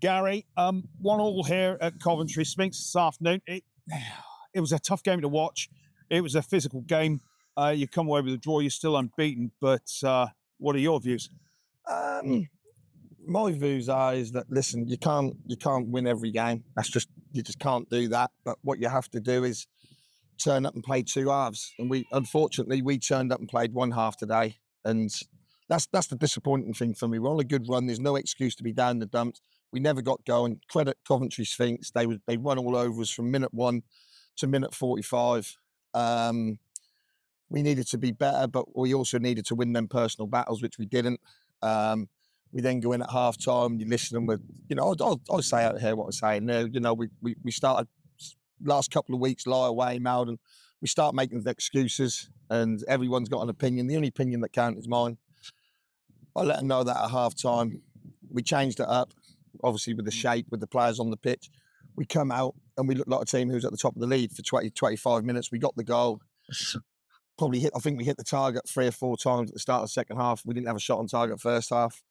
Gary. 1-1 here at Coventry, Sphinx this afternoon. It was a tough game to watch. It was a physical game. You come away with a draw, you're still unbeaten, but what are your views? My views is that, listen, you can't win every game. You just can't do that. But what you have to do is turn up and play two halves. And unfortunately we turned up and played one half today. And that's the disappointing thing for me. We're on a good run. There's no excuse to be down the dumps. We never got going. Credit Coventry Sphinx. They run all over us from minute 1 to minute 45. We needed to be better, but we also needed to win them personal battles, which we didn't. We then go in at half time and you listen and I'll say out here what I'm saying now. We started last couple of weeks, lie away, Malden. We start making the excuses and everyone's got an opinion. The only opinion that counts is mine. I let them know that at half time. We changed it up, obviously with the shape, with the players on the pitch. We come out and we looked like a team who was at the top of the lead for 20, 25 minutes. We got the goal. I think we hit the target 3 or 4 times at the start of the second half. We didn't have a shot on target first half.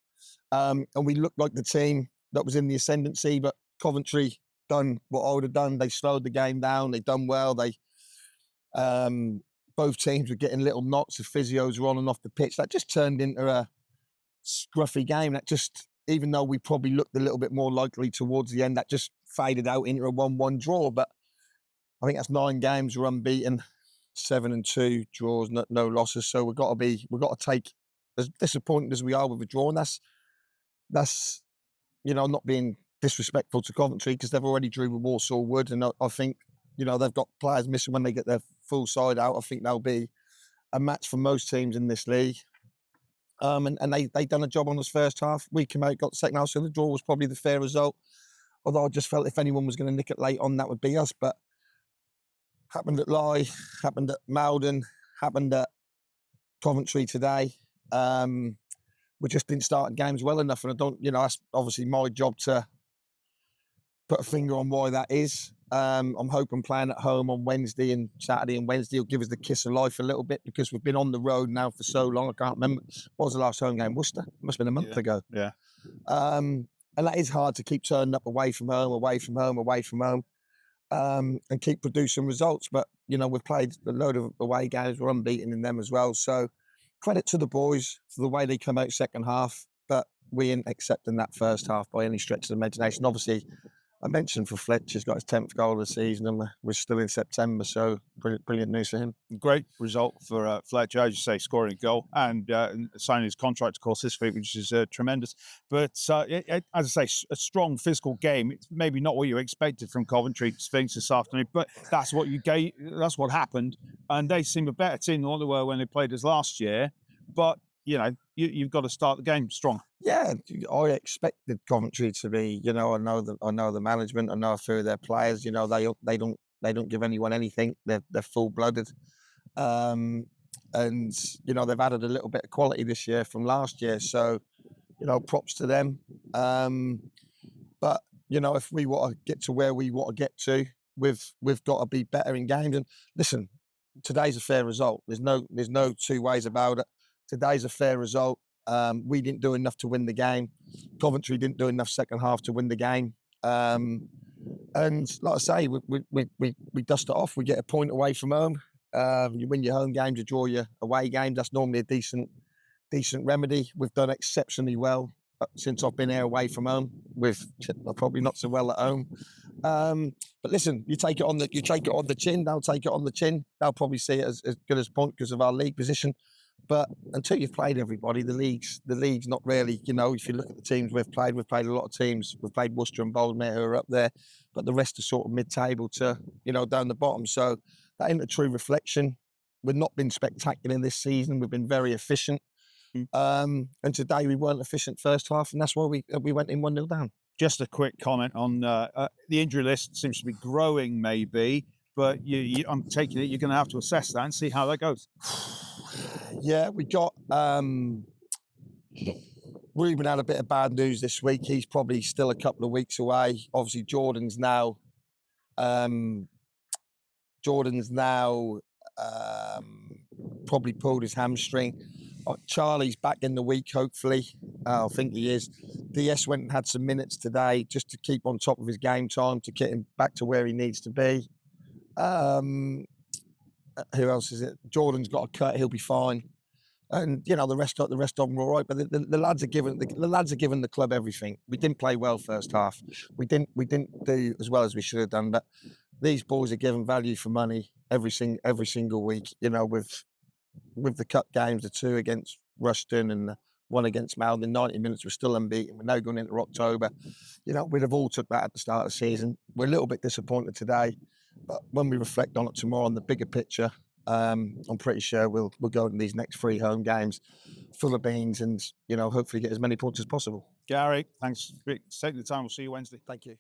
And we looked like the team that was in the ascendancy, but Coventry done what I would have done. They slowed the game down. They done well. Both teams were getting little knots of physios were on and off the pitch. That just turned into a scruffy game. That just, even though we probably looked a little bit more likely towards the end, that just faded out into a 1-1 draw. But I think that's 9 games we're unbeaten, 7-2 draws, no losses. So we've got to take, as disappointed as we are with a draw, and that's not being disrespectful to Coventry because they've already drew with Warsaw Wood, and I think they've got players missing when they get their full side out. I think they'll be a match for most teams in this league. And they done a job on us first half. We came out, got the second half, so the draw was probably the fair result. Although I just felt if anyone was going to nick it late on, that would be us. But happened at Lye, happened at Malden, happened at Coventry today. We just didn't start games well enough, and that's obviously my job to put a finger on why that is. I'm hoping playing at home on Wednesday and Saturday and Wednesday will give us the kiss of life a little bit because we've been on the road now for so long. I can't remember. What was the last home game? Worcester? It must have been a month ago. Yeah. And that is hard to keep turning up away from home, and keep producing results. But, we've played a load of away games. We're unbeaten in them as well. So credit to the boys for the way they come out second half. But we ain't accepting that first half by any stretch of the imagination. Obviously, I mentioned for Fletch, he's got his 10th goal of the season and we're still in September, so brilliant news for him. Great result for Fletcher, as you say, scoring a goal and signing his contract, of course, this week, which is tremendous. But as I say, a strong physical game. It's maybe not what you expected from Coventry Sphinx this afternoon, but that's what that's what happened. And they seem a better team than what they were when they played us last year. But, you've got to start the game strong. Yeah, I expected Coventry to be. I know the management. I know a few of their players. They don't give anyone anything. They're full blooded, and they've added a little bit of quality this year from last year. So, props to them. But if we want to get to where we want to get to, we've got to be better in games. And listen, today's a fair result. There's no two ways about it. Today's a fair result. We didn't do enough to win the game. Coventry didn't do enough second half to win the game. And like I say, we dust it off. We get a point away from home. You win your home games, you draw your away games. That's normally a decent remedy. We've done exceptionally well since I've been here away from home. We've probably not so well at home. But listen, you take it on the chin. They'll take it on the chin. They'll probably see it as good as point because of our league position. But until you've played everybody, the league's not really, if you look at the teams we've played a lot of teams. We've played Worcester and Boldmere who are up there, but the rest are sort of mid-table to, down the bottom. So that ain't a true reflection. We've not been spectacular this season. We've been very efficient. And today we weren't efficient first half, and that's why we went in 1-0 down. Just a quick comment on the injury list seems to be growing maybe, but I'm taking it you're going to have to assess that and see how that goes. Yeah, we got Ruben had a bit of bad news this week. He's probably still a couple of weeks away. Obviously, Jordan's now probably pulled his hamstring. Charlie's back in the week, hopefully. I think he is. DS went and had some minutes today just to keep on top of his game time, to get him back to where he needs to be. Who else is it? Jordan's got a cut; he'll be fine. And the rest of them are all right. But the lads are giving the club everything. We didn't play well first half. We didn't do as well as we should have done. But these boys are given value for money every single week. With the cup games, the 2 against Rushton and the 1 against Malden, 90 minutes, we're still unbeaten. We're now going into October. We'd have all took that at the start of the season. We're a little bit disappointed today, but when we reflect on it tomorrow, on the bigger picture, I'm pretty sure we'll go into these next 3 home games full of beans and hopefully get as many points as possible. Gary, thanks for taking the time. We'll see you Wednesday. Thank you.